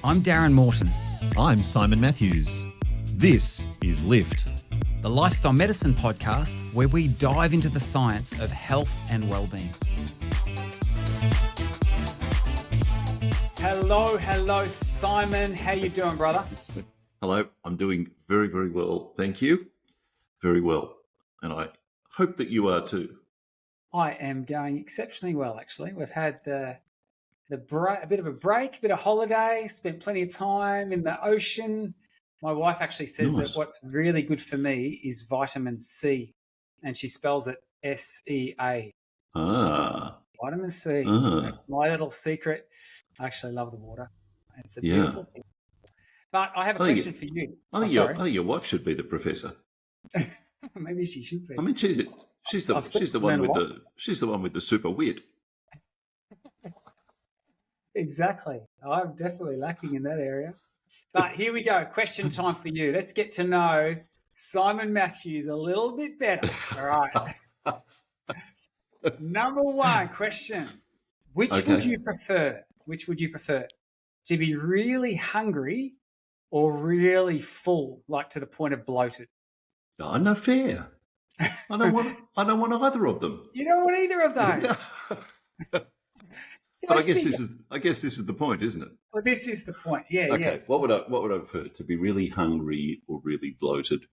I'm Darren Morton. I'm Simon Matthews. This is Lift, The lifestyle medicine podcast where we dive into the science of health and well-being. Hello, Simon. How you doing, brother? Hello, I'm doing very, very well. Thank you. Very well. And I hope that you are too. I am going exceptionally well, actually. We've had a bit of a break, a bit of holiday, spent plenty of time in the ocean. My wife actually says Nice. that what's really good for me is vitamin C, and she spells it S-E-A. Vitamin C. That's my little secret. I actually love the water. It's a beautiful thing. But I have a question for you. I think your wife should be the professor. Maybe she should be. I mean, she's the one with the super wit. Exactly. I'm definitely lacking in that area. But here we go. Question time for you. Let's get to know Simon Matthews a little bit better. All right. Number one question. Which would you prefer? To be really hungry or really full, like to the point of bloated? Oh, no fair. I don't want either of them. You don't want either of those. But I guess this is the point, isn't it? Well, this is the point. Yeah. Okay. Yeah. What would I prefer? To be really hungry or really bloated?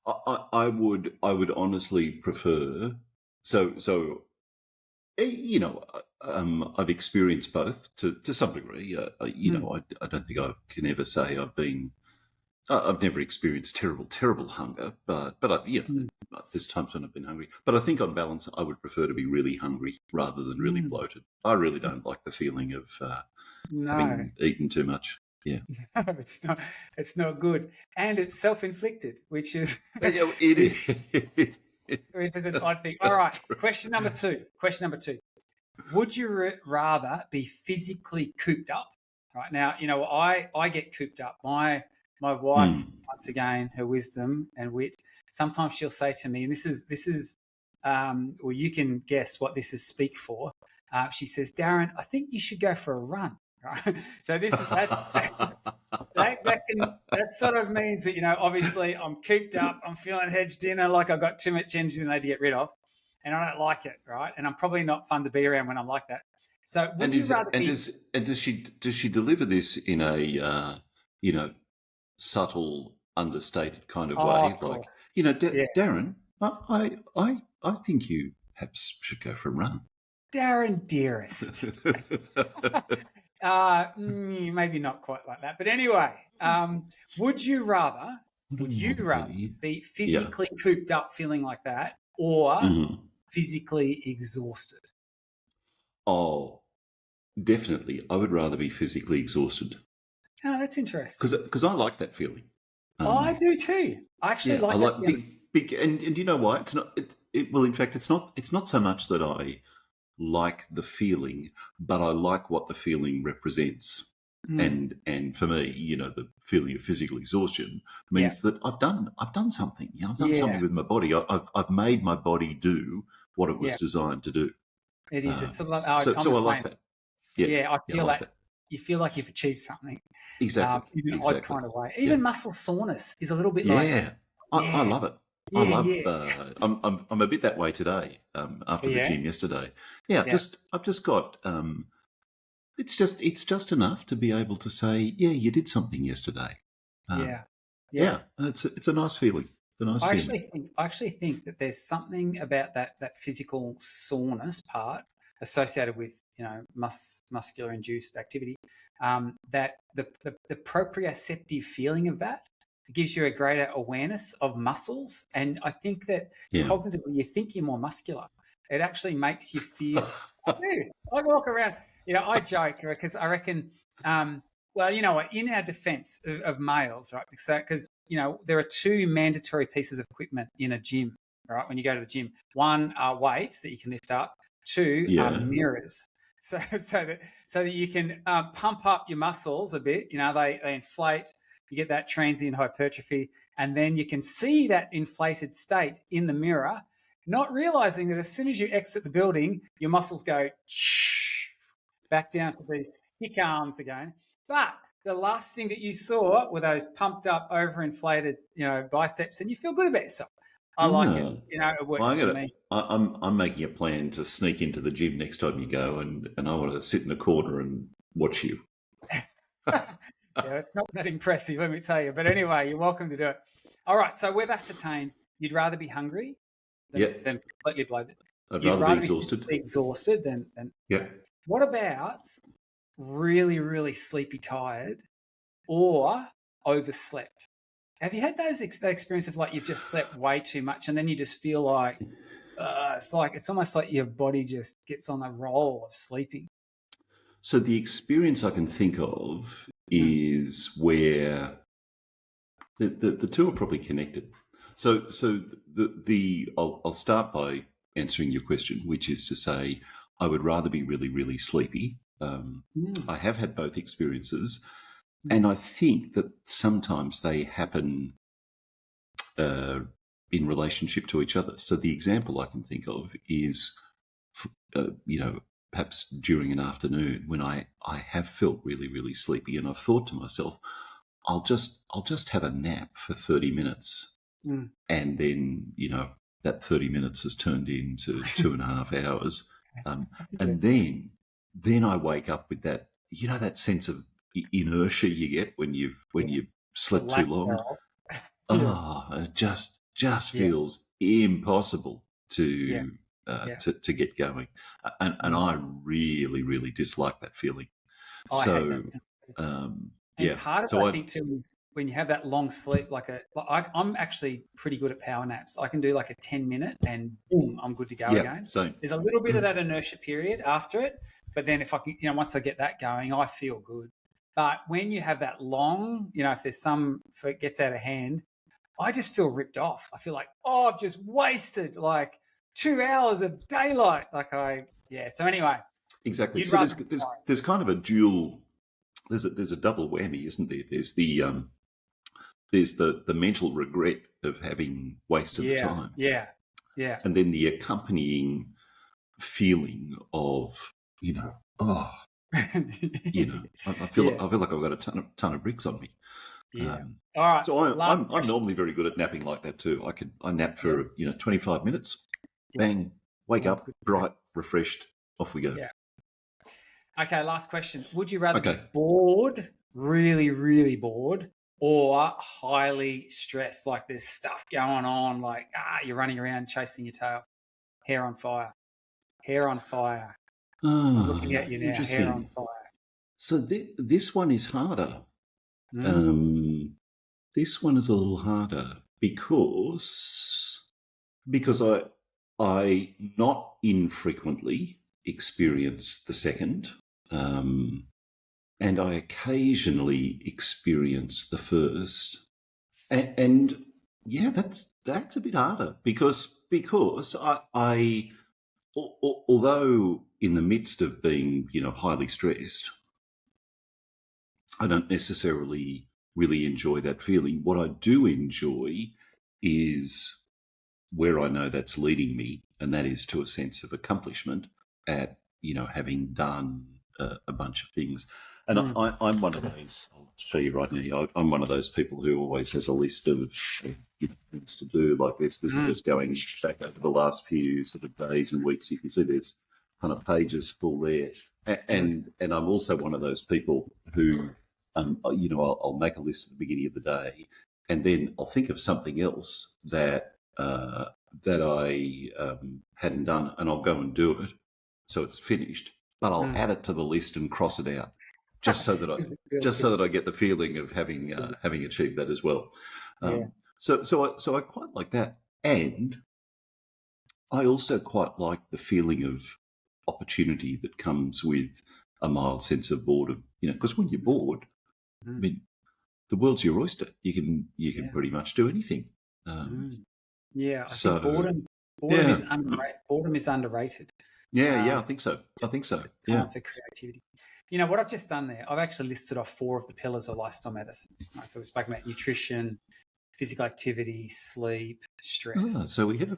I would honestly prefer. So I've experienced both to some degree. I don't think I can ever say I've never experienced terrible hunger, but there's times when I've been hungry. But I think on balance, I would prefer to be really hungry rather than really bloated. I really don't like the feeling of having eaten too much. Yeah, no, it's not good, and it's self-inflicted, which is it is. Which is an odd thing. All right, question number two. Would you rather be physically cooped up? Right now, I get cooped up. My wife, once again, her wisdom and wit, sometimes she'll say to me, and this is, well, you can guess what this is speak for. She says, Darren, I think you should go for a run. Right? So that sort of means that, obviously I'm cooped up, I'm feeling hedged in, and like I've got too much energy that I need to get rid of, and I don't like it, right? And I'm probably not fun to be around when I'm like that. So does she deliver this in a subtle, understated kind of way? Of Darren, I think you perhaps should go for a run. Darren, dearest. Maybe not quite like that. But anyway, would you rather be physically cooped up feeling like that or physically exhausted? Oh, definitely. I would rather be physically exhausted. Oh, that's interesting. Because I like that feeling. I do too. I actually like that feeling. Big, and you know why? It's not. Well, in fact, it's not so much that I like the feeling, but I like what the feeling represents. And for me, the feeling of physical exhaustion means that I've done something. I've done something with my body. I've made my body do what it was designed to do. It is. It's sort of like, so I like that. Yeah, I feel like that. You feel like you've achieved something. Exactly. In an odd kind of way. Even muscle soreness is a little bit like. I love it. I'm a bit that way today. After the gym yesterday, I've just got. It's just enough to be able to say, you did something yesterday. It's a nice feeling. I actually think that there's something about that physical soreness part associated with muscular induced activity. That the proprioceptive feeling of that gives you a greater awareness of muscles. And I think that cognitively, you think you're more muscular. It actually makes you feel, I walk around, I joke because I reckon, in our defense of males, right? So, because, there are two mandatory pieces of equipment in a gym, right? When you go to the gym, one are weights that you can lift up, two are mirrors. So that you can pump up your muscles a bit, they inflate. You get that transient hypertrophy, and then you can see that inflated state in the mirror, not realizing that as soon as you exit the building, your muscles go back down to these thick arms again. But the last thing that you saw were those pumped up, overinflated, biceps, and you feel good about yourself. I like it. It Well, works for me. I'm making a plan to sneak into the gym next time you go, and I want to sit in a corner and watch you. Yeah, it's not that impressive, let me tell you. But anyway, you're welcome to do it. All right, so we've ascertained you'd rather be hungry than completely bloated. I'd You'd rather be exhausted than. Yeah. What about really, really sleepy tired or overslept? Have you had that experience of like you've just slept way too much and then you just feel like it's almost like your body just gets on the roll of sleeping? So the experience I can think of is where the two are probably connected. So I'll start by answering your question, which is to say I would rather be really, really sleepy. I have had both experiences, and I think that sometimes they happen in relationship to each other. So the example I can think of is, perhaps during an afternoon when I have felt really, really sleepy, and I've thought to myself, I'll just have a nap for 30 minutes. And then, that 30 minutes has turned into 2.5 hours. And then I wake up with that, that sense of inertia you get when you've slept too long. It just feels impossible to get going. And I really, really dislike that feeling. I hate that. And part of it, I think, too, when you have that long sleep, I'm actually pretty good at power naps. I can do like a 10-minute and boom, I'm good to go again. So there's a little bit of that inertia period after it, but then if I can, once I get that going, I feel good. But when you have that long, if it gets out of hand, I just feel ripped off. I feel like, I've just wasted like 2 hours of daylight. So anyway. Exactly. So there's kind of a dual. There's a double whammy, isn't there? There's the mental regret of having wasted the time. Yeah. And then the accompanying feeling of, I feel like I've got a ton of bricks on me. Yeah. All right. So I'm normally very good at napping like that too. I nap for 25 minutes, bang, wake up, bright, refreshed, off we go. Yeah. Okay, last question. Would you rather be bored, really, really bored, or highly stressed, like there's stuff going on, like you're running around chasing your tail, hair on fire? I'm looking at you now, hair on fire. So this one is harder. This one is a little harder because I not infrequently experience the second, and I occasionally experience the first, and that's a bit harder because I although in the midst of being highly stressed, I don't necessarily really enjoy that feeling. What I do enjoy is where I know that's leading me, and that is to a sense of accomplishment at having done a bunch of things. And I'm one of those. I'll show you right now. I'm one of those people who always has a list of things to do like this. This is just going back over the last few sort of days and weeks. You can see there's kind of pages full there. And I'm also one of those people who, I'll make a list at the beginning of the day, and then I'll think of something else that I hadn't done, and I'll go and do it, so it's finished. But I'll add it to the list and cross it out, just so that I get the feeling of having achieved that as well. So I quite like that, and I also quite like the feeling of opportunity that comes with a mild sense of boredom. Because when you're bored, I mean, the world's your oyster. You can pretty much do anything. I think boredom is underrated. Boredom is underrated. I think so. Yeah, for creativity. What I've just done there, I've actually listed off 4 of the pillars of lifestyle medicine. Right? So we've spoken about nutrition, physical activity, sleep, stress. So we have.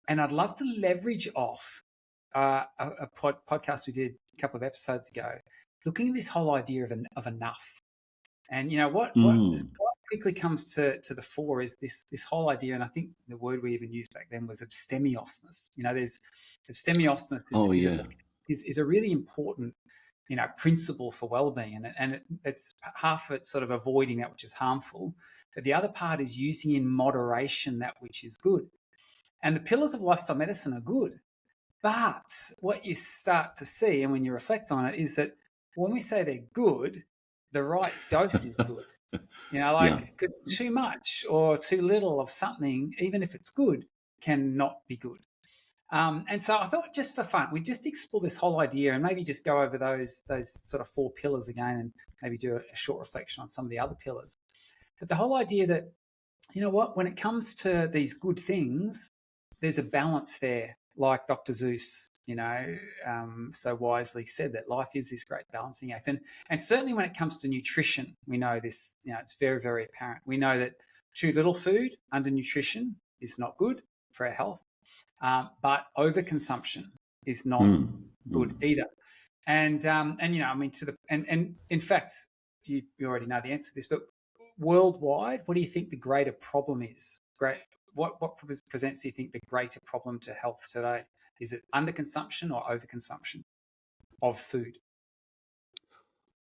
And I'd love to leverage off a podcast we did a couple of episodes ago looking at this whole idea of enough. And, you know, what Mm. quickly comes to the fore is this whole idea, and I think the word we even used back then was abstemiousness. You know, there's abstemiousness Oh, yeah. is a really important, you know, principle for well-being, and it's half it's sort of avoiding that which is harmful, but the other part is using in moderation that which is good. And the pillars of lifestyle medicine are good, but what you start to see, and when you reflect on it, is that when we say they're good, the right dose is good. You know, Yeah. like too much or too little of something, even if it's good, cannot be good. And so I thought, just for fun, we just explore this whole idea and maybe just go over those sort of 4 pillars again, and maybe do a short reflection on some of the other pillars. But the whole idea that, you know what, when it comes to these good things, there's a balance there, like Dr. Seuss, you know, so wisely said, that life is this great balancing act. And certainly when it comes to nutrition, we know this, you know, it's very, very apparent. We know that too little food, under nutrition, is not good for our health, but overconsumption is not good either. And you know, I mean, and in fact, you already know the answer to this, but worldwide, what do you think the greater problem is? What presents, do you think, the greater problem to health today? Is it underconsumption or overconsumption of food?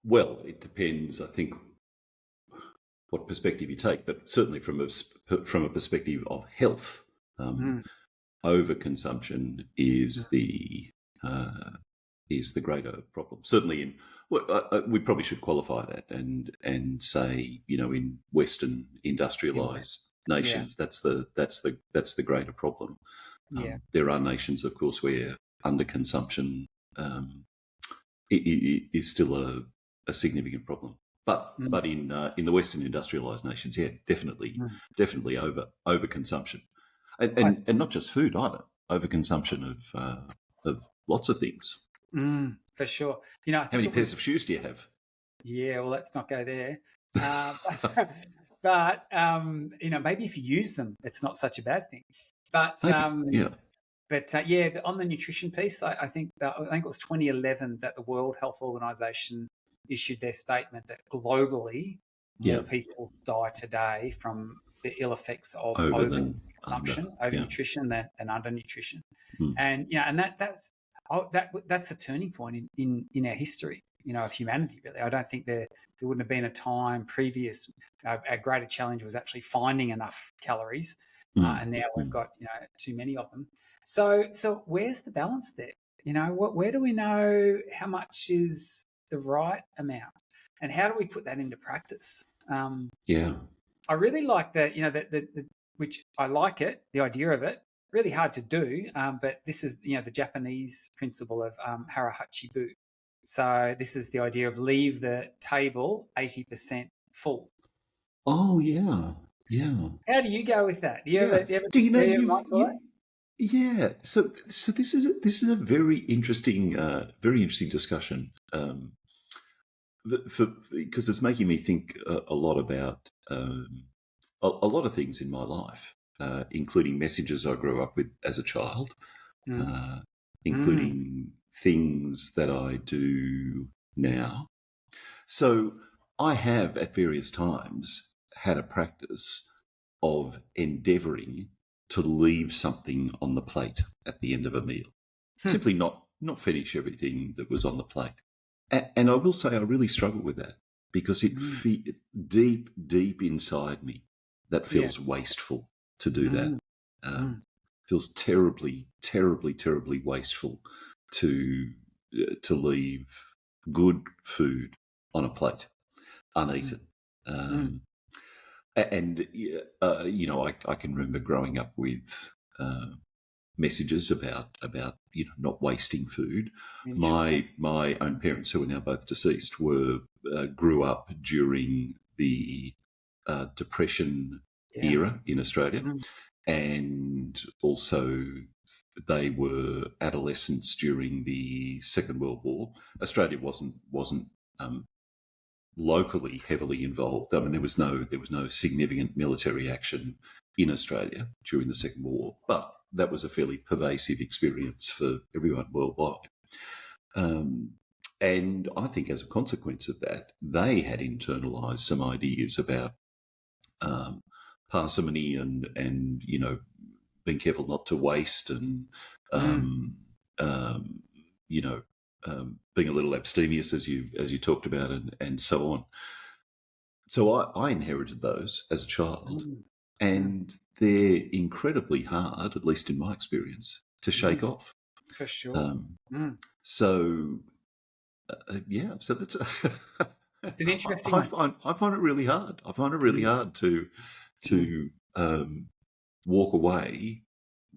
Well, it depends, I think, what perspective you take, but certainly from a perspective of health, overconsumption is the greater problem. Certainly, we probably should qualify that and say, you know, in Western industrialised nations, that's the greater problem. There are nations, of course, where underconsumption is still a significant problem. But in the Western industrialised nations, yeah, definitely overconsumption, and not just food either. Overconsumption of lots of things. For sure. You know, I think how many pairs of shoes do you have? Yeah, well, let's not go there. But you know, maybe if you use them, it's not such a bad thing. But yeah. But on the nutrition piece, I think it was 2011 that the World Health Organization issued their statement that globally more people die today from the ill effects of overconsumption, overnutrition than undernutrition. And you know, and that's a turning point in our history, you know, of humanity. Really, I don't think there wouldn't have been a time previous. Our greater challenge was actually finding enough calories, and now we've got, you know, too many of them. So where's the balance there? You know, where do we know how much is the right amount, and how do we put that into practice? I really like that. You know, which I like it, the idea of it. Really hard to do, but this is, you know, the Japanese principle of harahachibu. So this is the idea of leave the table 80% full. Oh yeah. How do you go with that? Do you ever yeah. So this is a very interesting discussion, because it's making me think a lot about a lot of things in my life, including messages I grew up with as a child, including things that I do now. So I have at various times had a practice of endeavouring to leave something on the plate at the end of a meal. Simply not finish everything that was on the plate. And I will say I really struggle with that, because it deep inside me, that feels wasteful to do that. Feels terribly wasteful to leave good food on a plate uneaten. And you know, I can remember growing up with messages about you know, not wasting food. My own parents, who are now both deceased, grew up during the Depression era in Australia, and also they were adolescents during the Second World War. Australia wasn't locally heavily involved. I mean, there was no significant military action in Australia during the Second World War, but that was a fairly pervasive experience for everyone worldwide. And I think as a consequence of that, they had internalized some ideas about parsimony and being careful not to waste and um, you know being a little abstemious as you talked about and so on. So I inherited those as a child, and they're incredibly hard, at least in my experience, to shake off. For sure. So so that's It's an interesting I one. I find it really hard. I find it really hard to walk away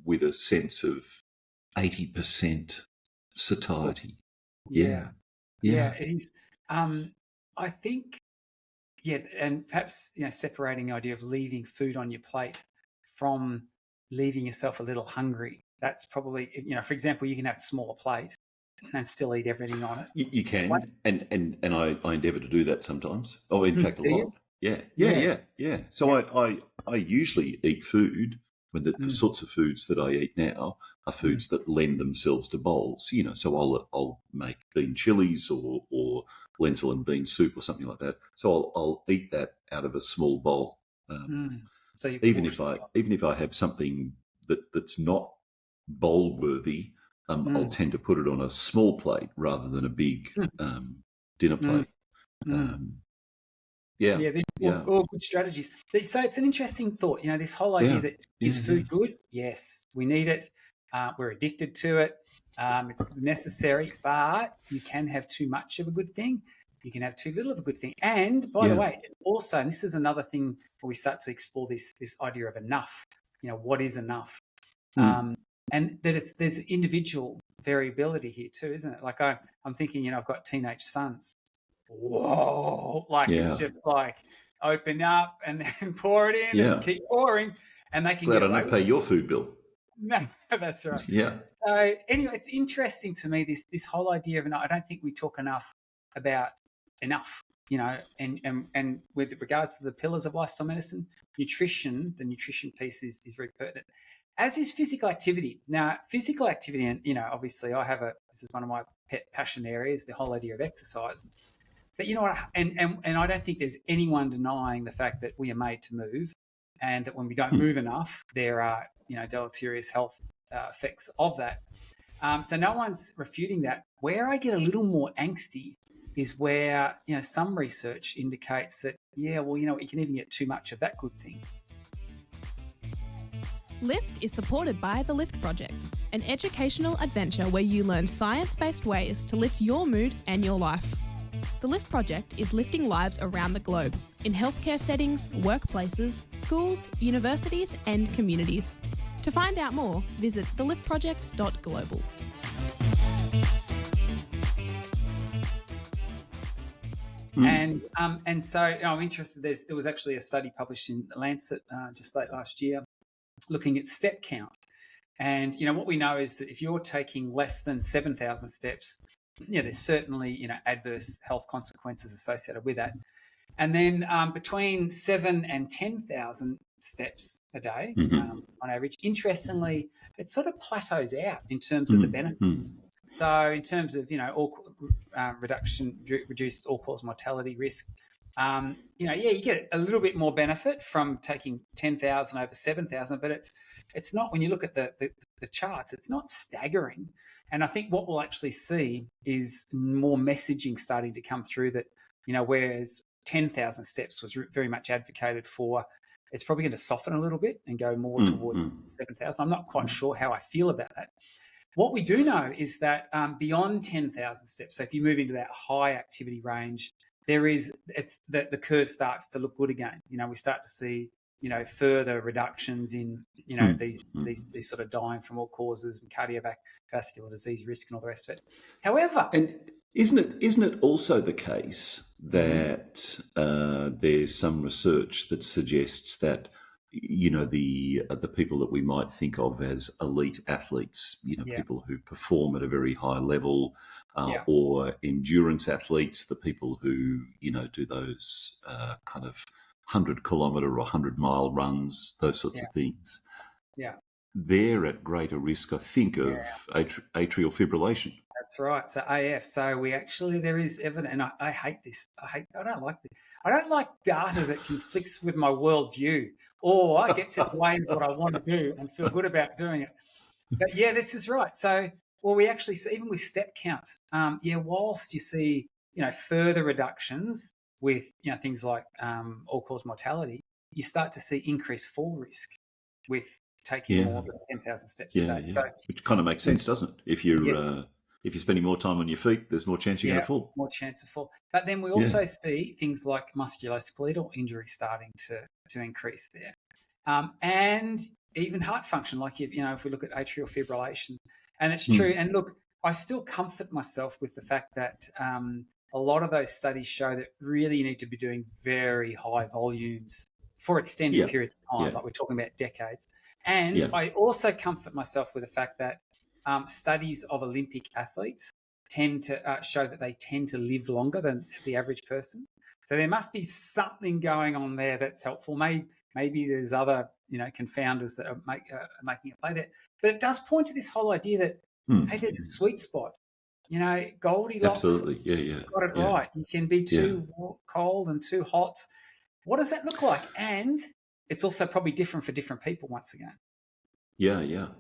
with a sense of 80% satiety. Yeah, it is. I think, and perhaps separating the idea of leaving food on your plate from leaving yourself a little hungry. That's probably, for example, you can have a smaller plate and still eat everything on it. You can, and I endeavour to do that sometimes. Oh, in fact, a lot. Yeah. So I usually eat food when the sorts of foods that I eat now are foods that lend themselves to bowls. So I'll make bean chilies or lentil and bean soup or something like that. So I'll eat that out of a small bowl. So even if I have something that's not bowl worthy, I'll tend to put it on a small plate rather than a big dinner plate. All good strategies. So it's an interesting thought. This whole idea that is food good? Yes, we need it. We're addicted to it. It's necessary, but you can have too much of a good thing. You can have too little of a good thing. And by the way, it's also, and this is another thing where we start to explore this idea of enough. What is enough? And that there's individual variability here too, isn't it? Like I'm thinking, I've got teenage sons. Whoa, it's just like open up and then pour it in and keep pouring, and they can Glad I don't pay your food bill. No, that's right. Yeah. So anyway, it's interesting to me this whole idea of, I don't think we talk enough about enough, and with regards to the pillars of lifestyle medicine, nutrition, the nutrition piece is very pertinent, as is physical activity. Now, physical activity, and obviously this is one of my pet passion areas, the whole idea of exercise. But you know what, and I don't think there's anyone denying the fact that we are made to move, and that when we don't move enough, there are deleterious health effects of that. So no one's refuting that. Where I get a little more angsty is where some research indicates that you can even get too much of that good thing. Lift is supported by the Lift Project, an educational adventure where you learn science-based ways to lift your mood and your life. The Lift Project is lifting lives around the globe, in healthcare settings, workplaces, schools, universities and communities. To find out more, visit theliftproject.global. And so I'm interested. There was actually a study published in The Lancet just late last year, looking at step count. And what we know is that if you're taking less than 7,000 steps, there's certainly adverse health consequences associated with that. And then between 7,000 and 10,000 steps a day on average, interestingly, it sort of plateaus out in terms of the benefits. So in terms of reduced all-cause mortality risk, you get a little bit more benefit from taking 10,000 over 7,000, but it's not, when you look at the charts, it's not staggering. And I think what we'll actually see is more messaging starting to come through that, whereas 10,000 steps was very much advocated for, it's probably going to soften a little bit and go more towards 7,000. I'm not quite sure how I feel about that. What we do know is that beyond 10,000 steps, so if you move into that high activity range, the curve starts to look good again. We start to see further reductions in these sort of dying from all causes and cardiovascular disease risk and all the rest of it. However, and isn't it also the case that there's some research that suggests that the people that we might think of as elite athletes, people who perform at a very high level, or endurance athletes, the people who do those kind of 100-kilometre or 100-mile runs, those sorts of things. Yeah, they're at greater risk, I think, of atrial fibrillation. That's right. So AF. So we actually, there is evidence, and I hate this. I don't like this. I don't like data that conflicts with my worldview, or gets in the way of what I want to do and feel good about doing it. But yeah, this is right. So, well, we actually see, even with step counts, whilst you see, further reductions with, things like all-cause mortality, you start to see increased fall risk with taking more than 10,000 steps a day. Yeah. So, which kind of makes sense, doesn't it? If you're spending more time on your feet, there's more chance you're going to fall. More chance of fall. But then we also see things like musculoskeletal injury starting to increase there, and even heart function. Like if we look at atrial fibrillation, and it's true. And look, I still comfort myself with the fact that a lot of those studies show that really you need to be doing very high volumes for extended periods of time, like we're talking about decades. And I also comfort myself with the fact that studies of Olympic athletes tend to show that they tend to live longer than the average person. So there must be something going on there that's helpful. Maybe there's other confounders that are making it play there. But it does point to this whole idea that hey, there's a sweet spot. Goldilocks. Absolutely, got it right. You can be too cold and too hot. What does that look like? And it's also probably different for different people. Once again. Yeah.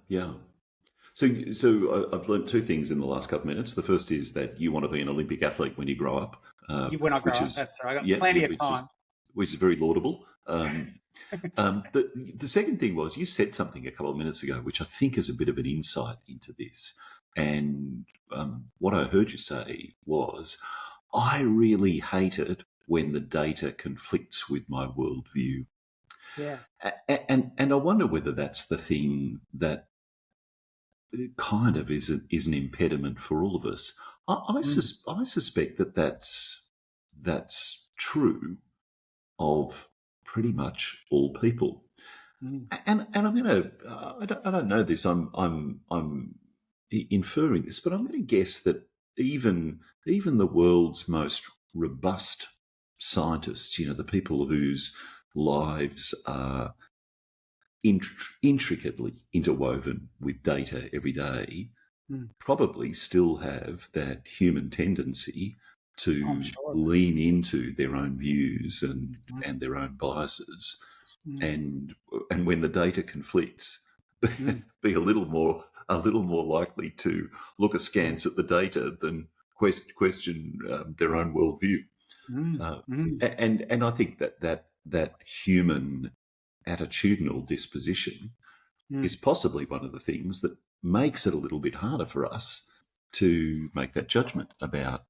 So I've learned two things in the last couple of minutes. The first is that you want to be an Olympic athlete when you grow up. When I grow up, that's right. I got plenty of time. Which is very laudable. The second thing was you said something a couple of minutes ago, which I think is a bit of an insight into this. And what I heard you say was, I really hate it when the data conflicts with my worldview. Yeah. And I wonder whether that's the thing that kind of is an impediment for all of us. I suspect that's true of pretty much all people. And I'm going to I don't know this. I'm inferring this, but I'm going to guess that even the world's most robust scientists, the people whose lives are intricately interwoven with data every day, probably still have that human tendency to lean into their own views and their own biases, and when the data conflicts, be a little more likely to look askance at the data than question their own worldview. And I think that human attitudinal disposition is possibly one of the things that makes it a little bit harder for us to make that judgment about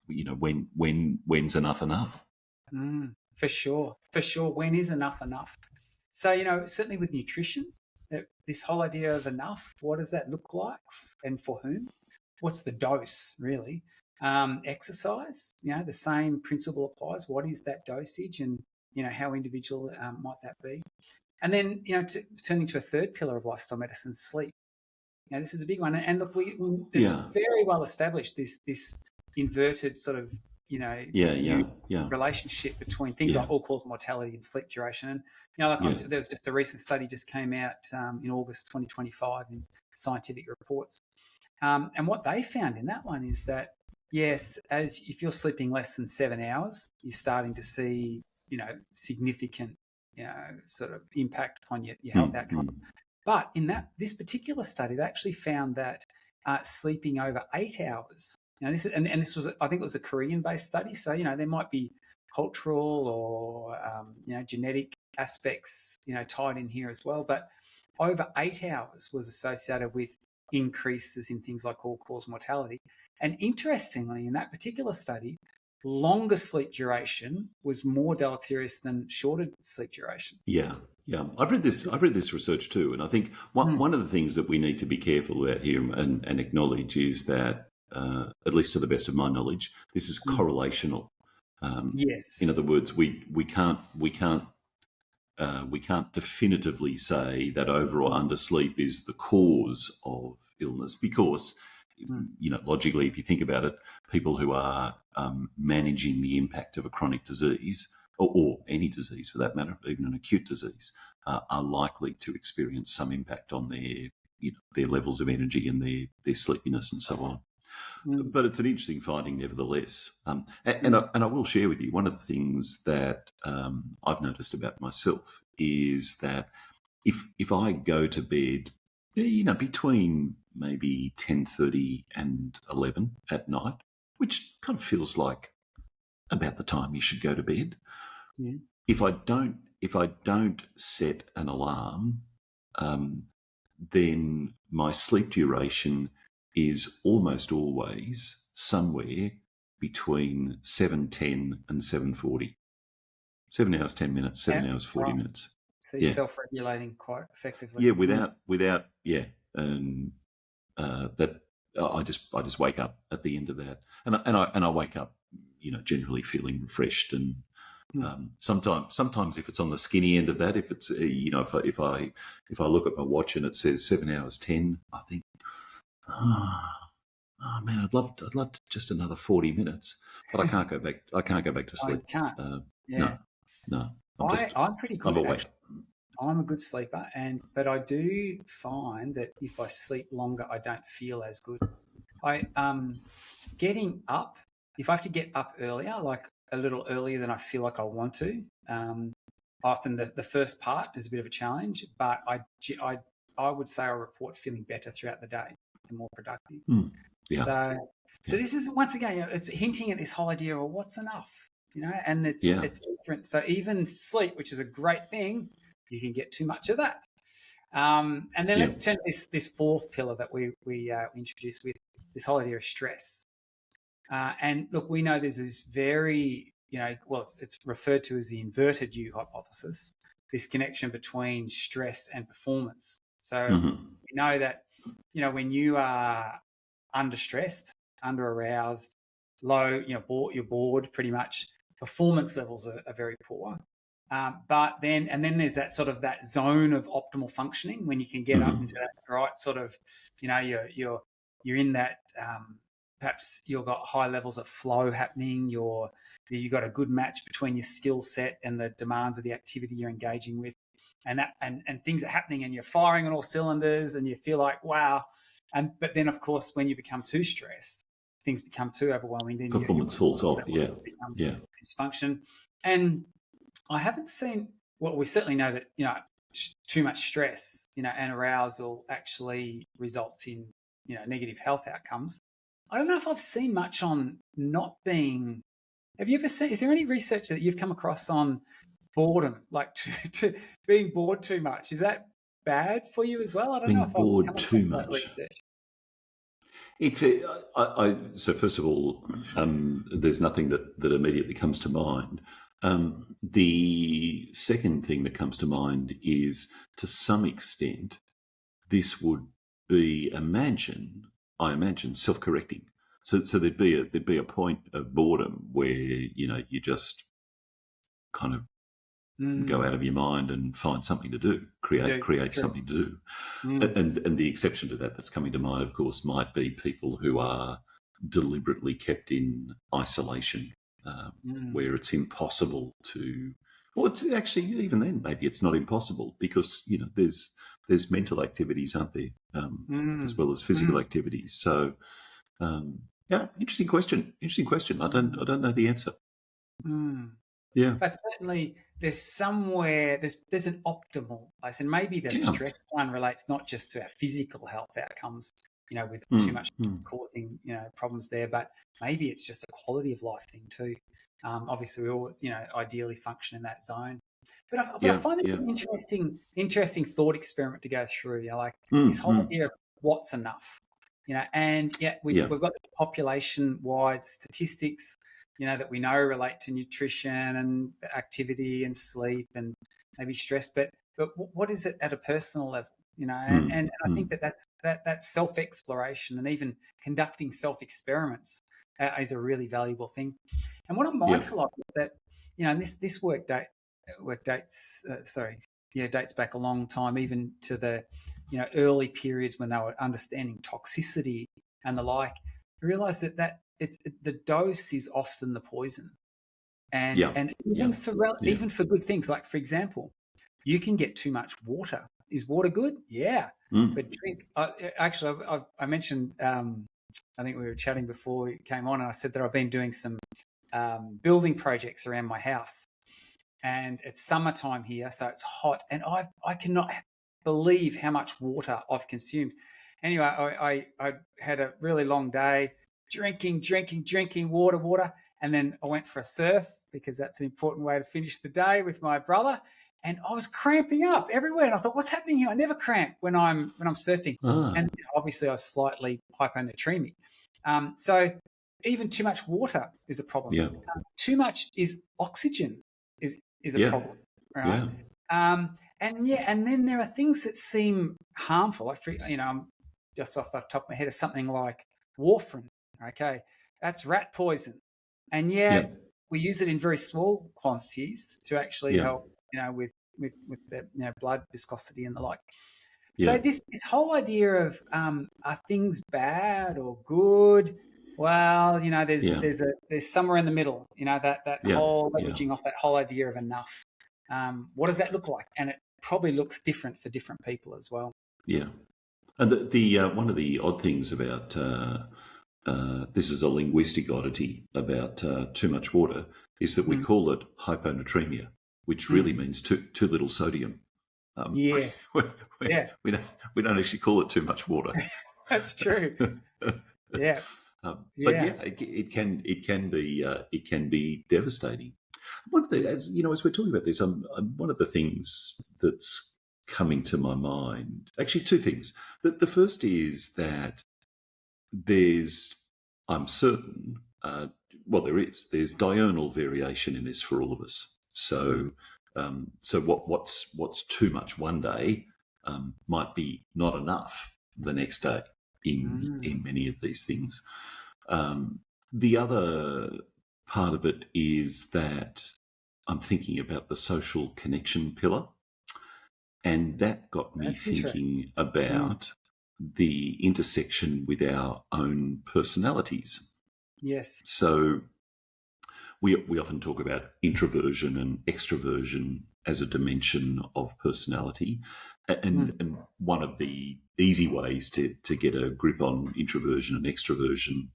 when's enough. For sure. When is enough? So certainly with nutrition, this whole idea of enough, what does that look like and for whom? What's the dose really? Exercise, the same principle applies. What is that dosage, and how individual might that be? And then turning to a third pillar of lifestyle medicine, sleep. This is a big one, and look, it's very well established, this inverted sort of relationship between things like all-cause mortality and sleep duration. And there was just a recent study just came out in August 2025 in Scientific Reports, and what they found in that one is that if you're sleeping less than 7 hours, you're starting to see significant sort of impact upon your health outcomes. But in this particular study, they actually found that sleeping over 8 hours. This was, I think it was a Korean-based study, so there might be cultural or genetic aspects tied in here as well. But over 8 hours was associated with increases in things like all-cause mortality. And interestingly, in that particular study, longer sleep duration was more deleterious than shorter sleep duration. Yeah. I've read this research too, and I think one of the things that we need to be careful about here and acknowledge is that, at least to the best of my knowledge, this is correlational. Yes. In other words, we can't definitively say that over or undersleep is the cause of illness, because logically, if you think about it, people who are managing the impact of a chronic disease, or any disease for that matter, even an acute disease, are likely to experience some impact on their levels of energy and their sleepiness and so on. But it's an interesting finding, nevertheless. And I will share with you one of the things that I've noticed about myself is that if I go to bed, between maybe 10:30 and 11 at night, which kind of feels like about the time you should go to bed. Yeah. If I don't set an alarm, then my sleep duration is almost always somewhere between 7:10 and 7:40. 7 hours 10 minutes, 7 hours 40 minutes. So you're self-regulating quite effectively. Yeah, without and that I just wake up at the end of that, and I wake up, generally feeling refreshed. And sometimes if it's on the skinny end of that, if it's if I look at my watch and it says 7 hours 10, I think, oh man, I'd love just another 40 minutes, but I can't go back. I can't go back to sleep. I can't. No. I'm pretty good. I'm awake. I'm a good sleeper, but I do find that if I sleep longer, I don't feel as good. Getting up, if I have to get up earlier, like a little earlier than I feel like I want to, often the first part is a bit of a challenge, but I would say I report feeling better throughout the day and more productive. So this is, once again, it's hinting at this whole idea of what's enough, and it's different. So even sleep, which is a great thing, you can get too much of that. And then let's turn to this fourth pillar that we introduced with this whole idea of stress. And look, we know there's this very, it's referred to as the inverted U hypothesis, this connection between stress and performance. So we know that, when you are under stressed, under aroused, low, you're bored pretty much, performance levels are very poor. But then there's that sort of that zone of optimal functioning when you can get up into that right sort of, you're in that, perhaps you've got high levels of flow happening. You've got a good match between your skill set and the demands of the activity you're engaging with, and things are happening, and you're firing on all cylinders, and you feel like wow. But then of course when you become too stressed, things become too overwhelming. Then performance falls off. Dysfunction. And I haven't seen. Well, we certainly know that too much stress, and arousal actually results in negative health outcomes. I don't know if I've seen much on not being. Have you ever seen? Is there any research that you've come across on boredom, like to being bored too much? Is that bad for you as well? I don't know if bored I've come too across much. that research. So first of all, there's nothing that immediately comes to mind. The second thing that comes to mind is, to some extent, this would be I imagine self-correcting. So there'd be a point of boredom where you just kind of go out of your mind and find something to do, create something to do. And the exception to that's coming to mind, of course, might be people who are deliberately kept in isolation, where it's impossible to. Well, it's actually, even then, maybe it's not impossible, because there's mental activities, aren't there, as well as physical activities. So, interesting question. I don't know the answer. Yeah, but certainly there's an optimal place, and maybe the stress one relates not just to our physical health outcomes, with too much causing problems there, but maybe it's just a quality of life thing too. Obviously, we all ideally function in that zone. But I find it an interesting thought experiment to go through. This whole idea of what's enough. And we've got the population-wide statistics, that we know relate to nutrition and activity and sleep and maybe stress. But what is it at a personal level? And I think that's self-exploration, and even conducting self-experiments is a really valuable thing. And what I'm mindful of is that, and this work dates back a long time, even to the early periods when they were understanding toxicity and the like. I realised that the dose is often the poison, and even for good things, like for example, you can get too much water. Is water good? Yeah, but drink. Actually, I mentioned I think we were chatting before we came on, and I said that I've been doing some building projects around my house, and it's summertime here, so it's hot, and I cannot believe how much water I've consumed. Anyway, I had a really long day, drinking water, and then I went for a surf because that's an important way to finish the day with my brother. And I was cramping up everywhere, and I thought, "What's happening here?" I never cramp when I'm surfing, and obviously I was slightly hyponatremic. So even too much water is a problem. Yeah. Too much is oxygen is a problem, right? Yeah. And then there are things that seem harmful. I'm just off the top of my head, is something like warfarin. Okay, that's rat poison, and we use it in very small quantities to actually help, with the blood viscosity and the like. So this whole idea of are things bad or good? Well, there's somewhere in the middle. That whole leveraging off that whole idea of enough. What does that look like? And it probably looks different for different people as well. Yeah. And the one of the odd things about this is a linguistic oddity about too much water is that we call it hyponatremia, which really means too little sodium. Yes. We don't actually call it too much water. That's true. Yeah. But it can be devastating. One of the, as we're talking about this, one of the things that's coming to my mind, actually two things. The first is that I'm certain, there's diurnal variation in this for all of us. So, what's too much one day might be not enough the next day in many of these things. The other part of it is that I'm thinking about the social connection pillar, and that got me thinking about the intersection with our own personalities. Yes. So we often talk about introversion and extroversion as a dimension of personality. And one of the easy ways to get a grip on introversion and extroversion,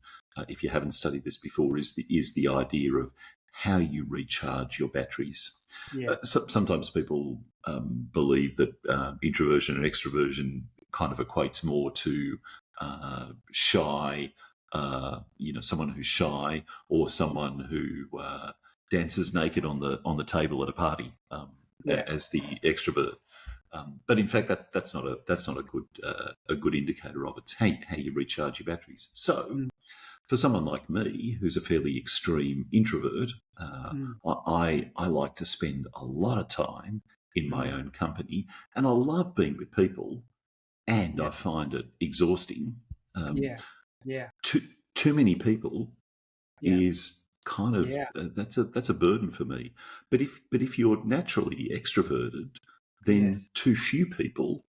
if you haven't studied this before, is the idea of how you recharge your batteries. Yeah. Sometimes people believe that introversion and extroversion kind of equates more to shy, someone who's shy, or someone who dances naked on the table at a party as the extrovert. But in fact, that's not a good indicator of it. It's how you recharge your batteries. So, for someone like me, who's a fairly extreme introvert, I like to spend a lot of time in my own company, and I love being with people, and I find it exhausting. Too many people is kind of that's a burden for me. But if you're naturally extroverted, then too few people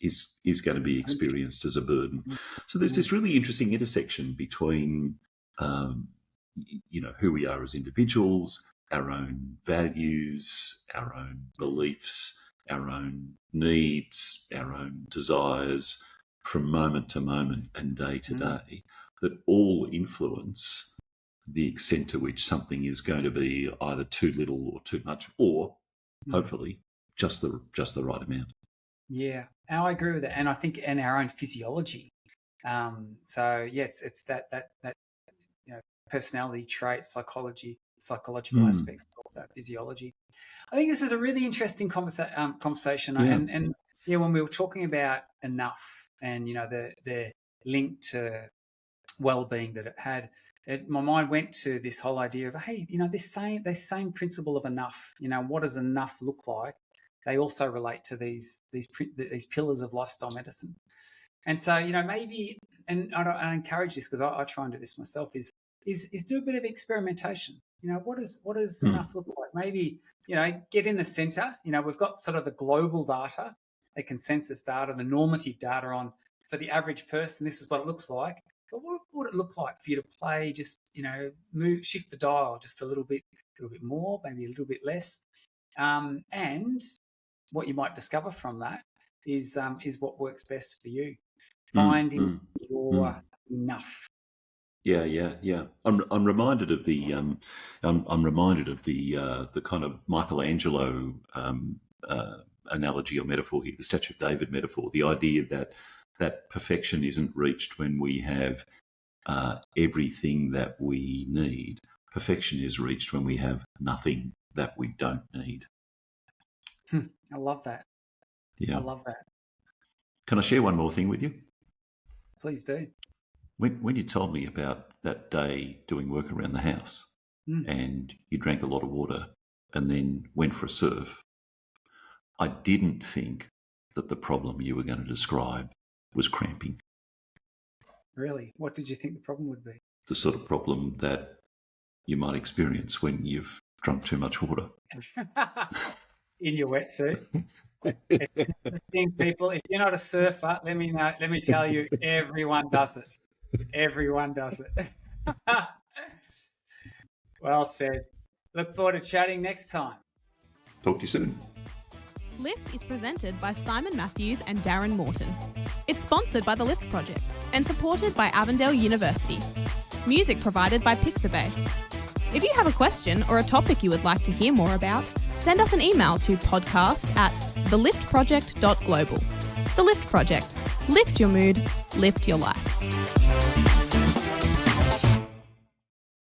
is going to be experienced as a burden. So there's this really interesting intersection between who we are as individuals, our own values, our own beliefs, our own needs, our own desires from moment to moment and day to day, that all influence the extent to which something is going to be either too little or too much, or hopefully just the right amount. Yeah, and I agree with that, and I think in our own physiology. It's that personality traits, psychological aspects, but also physiology. I think this is a really interesting conversation, and when we were talking about enough and the link to well-being that it had, my mind went to this whole idea of, hey, this same principle of enough. What does enough look like? They also relate to these pillars of lifestyle medicine. And so, maybe, and I encourage this because I try and do this myself, is do a bit of experimentation. What does enough look like? Maybe, get in the center. We've got sort of the global data, the consensus data, the normative data on, for the average person, this is what it looks like. But what would it look like for you to play, just, shift the dial just a little bit more, maybe a little bit less. And what you might discover from that is what works best for you. Finding enough. Yeah. I'm reminded of the the kind of Michelangelo analogy or metaphor here, the Statue of David metaphor. The idea that perfection isn't reached when we have everything that we need. Perfection is reached when we have nothing that we don't need. I love that. Yeah, I love that. Can I share one more thing with you? Please do. When you told me about that day doing work around the house and you drank a lot of water and then went for a surf, I didn't think that the problem you were going to describe was cramping. Really? What did you think the problem would be? The sort of problem that you might experience when you've drunk too much water. In your wetsuit. It's the thing, people. If you're not a surfer, let me know. Let me tell you, everyone does it. Everyone does it. Well said. Look forward to chatting next time. Talk to you soon. Lift is presented by Simon Matthews and Darren Morton. It's sponsored by the Lift Project and supported by Avondale University. Music provided by Pixabay. If you have a question or a topic you would like to hear more about, send us an email to podcast@theliftproject.global. The Lift Project. Lift your mood, lift your life.